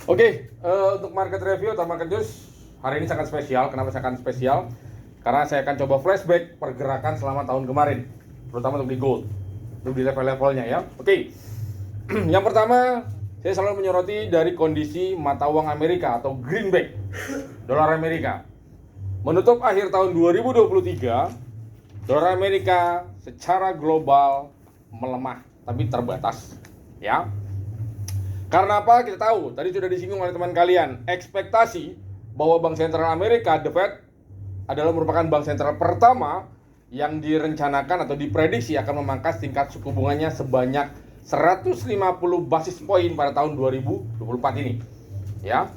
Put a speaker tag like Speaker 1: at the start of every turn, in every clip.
Speaker 1: Untuk market review atau market news hari ini sangat spesial. Kenapa sangat spesial? Karena saya akan coba flashback pergerakan selama tahun kemarin, terutama untuk di gold, untuk di level-levelnya ya. Yang pertama, saya selalu menyoroti dari kondisi mata uang Amerika atau greenback, dolar Amerika. Menutup akhir tahun 2023, dolar Amerika secara global melemah, tapi terbatas, ya. Karena apa? Kita tahu, tadi sudah disinggung oleh teman kalian, ekspektasi bahwa Bank Sentral Amerika, The Fed, adalah merupakan bank sentral pertama yang direncanakan atau diprediksi akan memangkas tingkat suku bunganya sebanyak 150 basis poin pada tahun 2024 ini. Ya.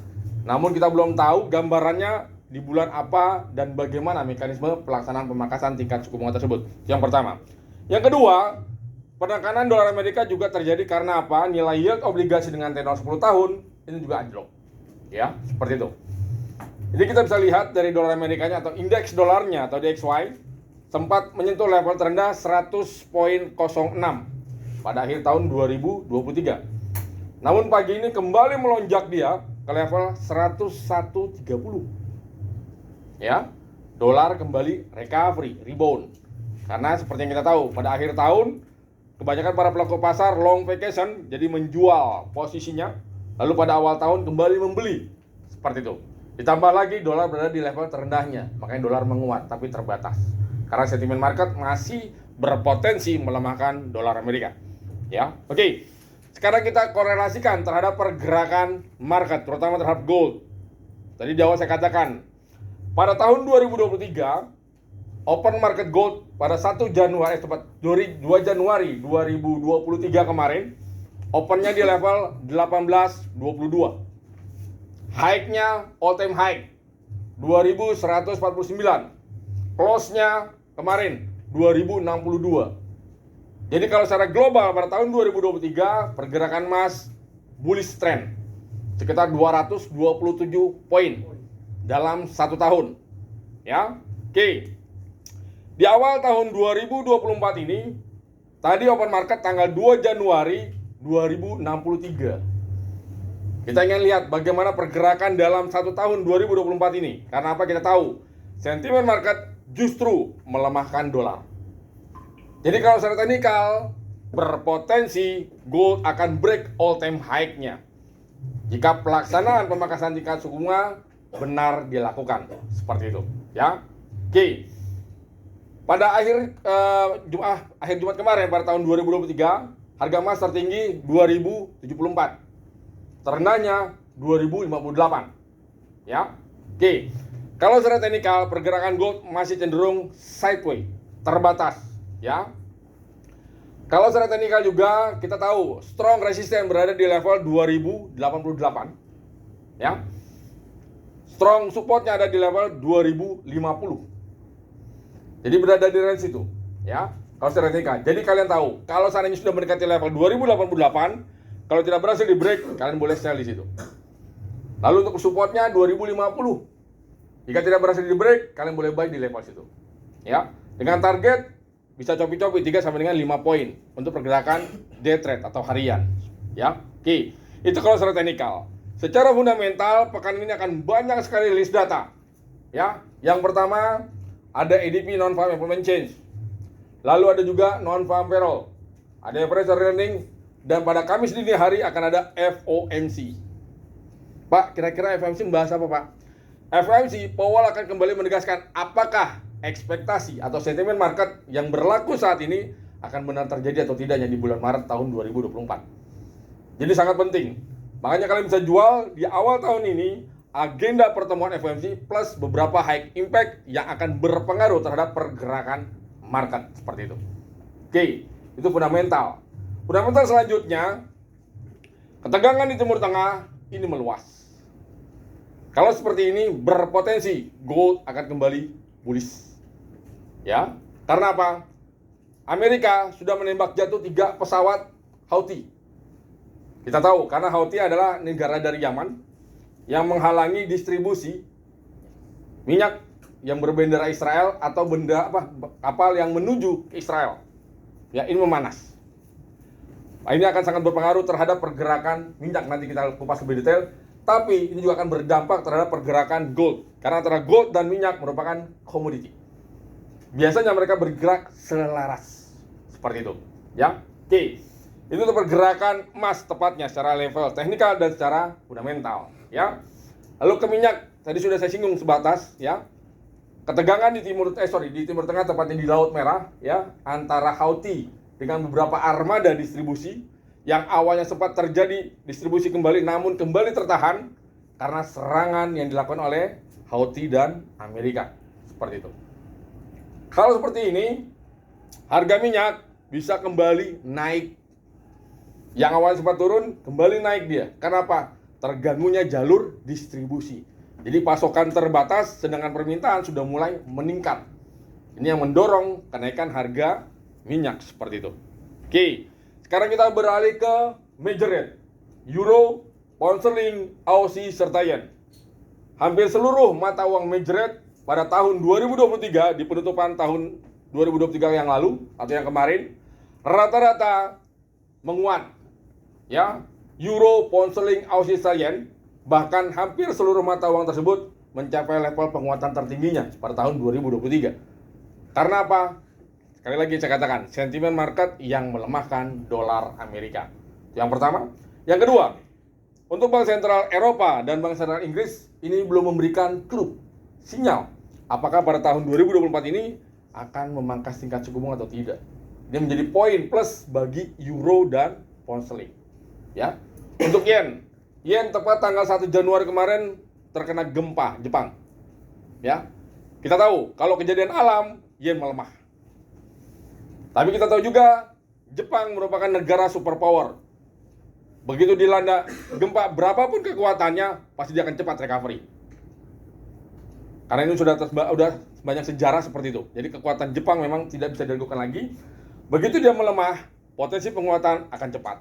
Speaker 1: Namun kita belum tahu gambarannya di bulan apa dan bagaimana mekanisme pelaksanaan pemangkasan tingkat suku bunga tersebut. Yang pertama. Yang kedua, penekanan dolar Amerika juga terjadi karena apa? Nilai yield obligasi dengan tenor 10 tahun ini juga anjlok. Ya, seperti itu. Jadi kita bisa lihat dari dolar Amerikanya atau indeks dolarnya atau DXY sempat menyentuh level terendah 100.06 pada akhir tahun 2023. Namun pagi ini kembali melonjak dia ke level 101.30. Ya, dolar kembali recovery, rebound. Karena seperti yang kita tahu, pada akhir tahun kebanyakan para pelaku pasar long vacation jadi menjual posisinya, lalu pada awal tahun kembali membeli. Seperti itu. Ditambah lagi dolar berada di level terendahnya, makanya dolar menguat tapi terbatas. Karena sentimen market masih berpotensi melemahkan dolar Amerika. Ya, oke. Sekarang kita korelasikan terhadap pergerakan market, terutama terhadap gold. Tadi di awal saya katakan, pada tahun 2023, open market gold pada 1 Januari, tepat 2 Januari 2023 kemarin, opennya di level 1822. High-nya all time high 2149. Close-nya kemarin 2062. Jadi kalau secara global pada tahun 2023 pergerakan emas bullish trend sekitar 227 poin dalam 1 tahun. Ya. Oke. Di awal tahun 2024 ini tadi open market tanggal 2 Januari 2063. Kita ingin lihat bagaimana pergerakan dalam 1 tahun 2024 ini. Karena apa? Kita tahu sentimen market justru melemahkan dolar. Jadi kalau secara teknikal berpotensi gold akan break all time high-nya jika pelaksanaan pemangkasan tingkat suku bunga benar dilakukan. Seperti itu, ya. Oke. Pada akhir Jumat kemarin pada tahun 2023, harga emas tertinggi 2074. Terendahnya 2058. Ya. Oke. Kalau secara teknikal pergerakan gold masih cenderung sideways, terbatas, ya. Kalau secara teknikal juga kita tahu strong resistance berada di level 2088. Ya. Strong supportnya ada di level 2050. Jadi berada di range itu, ya. Kalau secara teknikal. Jadi kalian tahu, kalau seandainya sudah mendekati level 2088, kalau tidak berhasil di break, kalian boleh sell di situ. Lalu untuk supportnya 2050. Jika tidak berhasil di break, kalian boleh buy di level situ. Ya, dengan target bisa copi-copi 3 sampai dengan 5 poin untuk pergerakan day trade atau harian. Ya, oke. Itu kalau secara teknikal. Secara fundamental, pekan ini akan banyak sekali list data. Ya, yang pertama ada ADP non-farm employment change. Lalu ada juga non-farm payroll. Ada average earning. Dan pada Kamis dini hari akan ada FOMC. Pak, kira-kira FOMC membahas apa, Pak? FOMC, Powell akan kembali menegaskan apakah ekspektasi atau sentimen market yang berlaku saat ini akan benar terjadi atau tidaknya di bulan Maret tahun 2024. Jadi sangat penting. Makanya kalian bisa jual di awal tahun ini agenda pertemuan FOMC plus beberapa high impact yang akan berpengaruh terhadap pergerakan market. Seperti itu. Oke, itu fundamental. Fundamental selanjutnya, ketegangan di Timur Tengah ini meluas. Kalau seperti ini berpotensi gold akan kembali bullish. Ya, karena apa? Amerika sudah menembak jatuh 3 pesawat Houthi. Kita tahu karena Houthi adalah negara dari Yaman yang menghalangi distribusi minyak yang berbendera Israel atau kapal yang menuju ke Israel. Ya, ini memanas. Ini akan sangat berpengaruh terhadap pergerakan minyak. Nanti kita kupas lebih detail. Tapi ini juga akan berdampak terhadap pergerakan gold. Karena antara gold dan minyak merupakan komoditi. Biasanya mereka bergerak selaras. Seperti itu. Ya. Oke. Itu untuk pergerakan emas tepatnya secara level teknikal dan secara fundamental. Ya. Lalu ke minyak, tadi sudah saya singgung sebatas. Ya. Ketegangan di Timur Tengah tepatnya di Laut Merah, ya, antara Houthi dengan beberapa armada distribusi yang awalnya sempat terjadi distribusi kembali namun kembali tertahan karena serangan yang dilakukan oleh Houthi dan Amerika. Seperti itu. Kalau seperti ini, harga minyak bisa kembali naik. Yang awalnya sempat turun, kembali naik dia. Kenapa? Terganggunya jalur distribusi. Jadi pasokan terbatas, sedangkan permintaan sudah mulai meningkat. Ini yang mendorong kenaikan harga minyak seperti itu. Oke, sekarang kita beralih ke major rate. Euro, pound sterling, Aussie, serta yen. Hampir seluruh mata uang major rate pada tahun 2023 di penutupan tahun 2023 yang lalu atau yang kemarin rata-rata menguat. Ya, Euro, pound sterling, Aussie, serta yen. Bahkan hampir seluruh mata uang tersebut mencapai level penguatan tertingginya pada tahun 2023. Karena apa? Sekali lagi saya katakan, sentimen market yang melemahkan dolar Amerika. Yang pertama. Yang kedua, untuk Bank Sentral Eropa dan Bank Sentral Inggris ini belum memberikan clue, sinyal, apakah pada tahun 2024 ini akan memangkas tingkat suku bunga atau tidak. Ini menjadi poin plus bagi euro dan pound sterling. Ya. Untuk yen tepat tanggal 1 Januari kemarin terkena gempa Jepang. Ya. Kita tahu kalau kejadian alam yen melemah. Tapi kita tahu juga Jepang merupakan negara superpower. Begitu dilanda gempa berapapun kekuatannya pasti dia akan cepat recovery. Karena ini sudah banyak sejarah seperti itu. Jadi kekuatan Jepang memang tidak bisa diragukan lagi. Begitu dia melemah, potensi penguatan akan cepat.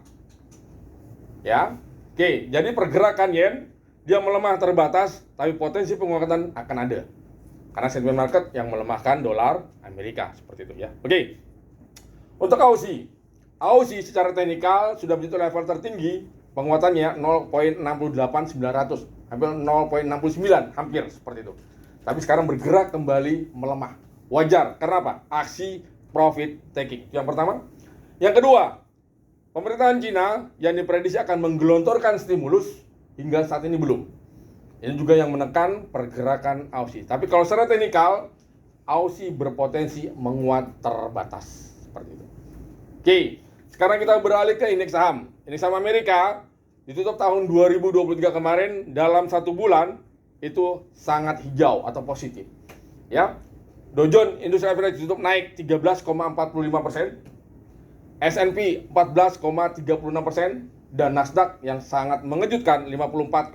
Speaker 1: Ya. Oke, jadi pergerakan yen dia melemah terbatas, tapi potensi penguatan akan ada. Karena sentimen market yang melemahkan dolar Amerika seperti itu ya. Oke. Untuk Aussie secara teknikal sudah menyentuh level tertinggi penguatannya 0.68900, hampir 0.69 hampir seperti itu. Tapi sekarang bergerak kembali melemah. Wajar, karena apa? Aksi profit taking. Yang pertama. Yang kedua, pemerintahan Cina yang diprediksi akan menggelontorkan stimulus hingga saat ini belum. Ini juga yang menekan pergerakan Aussie. Tapi kalau secara teknikal, Aussie berpotensi menguat terbatas. Seperti itu. Oke, sekarang kita beralih ke indeks saham. Indeks saham Amerika ditutup tahun 2023 kemarin dalam 1 bulan itu sangat hijau atau positif. Ya, Dow Jones Industrial Average ditutup naik 13,45%. S&P 14,36% dan Nasdaq yang sangat mengejutkan 54,90%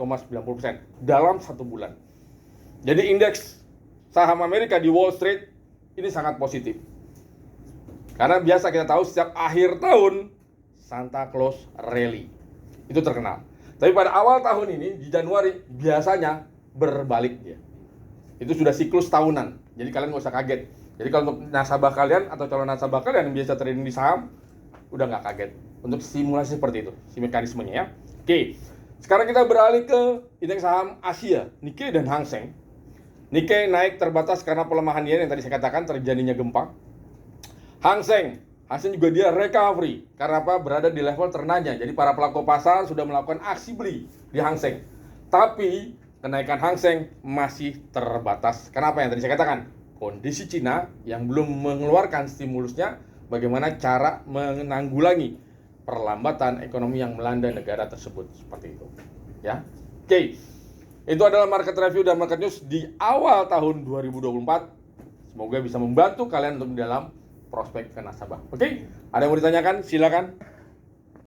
Speaker 1: dalam 1 bulan. Jadi indeks saham Amerika di Wall Street ini sangat positif. Karena biasa kita tahu setiap akhir tahun Santa Claus Rally itu terkenal. Tapi pada awal tahun ini di Januari biasanya berbalik dia. Itu sudah siklus tahunan. Jadi kalian nggak usah kaget. Jadi kalau untuk nasabah kalian atau calon nasabah kalian yang biasa trading di saham udah nggak kaget untuk simulasi seperti itu, si mekanismenya ya. Oke, sekarang kita beralih ke indeks saham Asia, Nikkei dan Hang Seng. Nikkei naik terbatas karena pelemahan yen yang tadi saya katakan terjadinya gempa. Hang Seng juga dia recovery karena apa? Berada di level terendah. Jadi para pelaku pasar sudah melakukan aksi beli di Hang Seng. Tapi kenaikan Hang Seng masih terbatas. Kenapa yang tadi saya katakan? Kondisi Cina yang belum mengeluarkan stimulusnya, bagaimana cara menanggulangi perlambatan ekonomi yang melanda negara tersebut seperti itu. Ya. Oke. Itu adalah market review dan market news di awal tahun 2024. Semoga bisa membantu kalian untuk di dalam prospek ke nasabah. Oke? Ada yang mau ditanyakan? Silakan.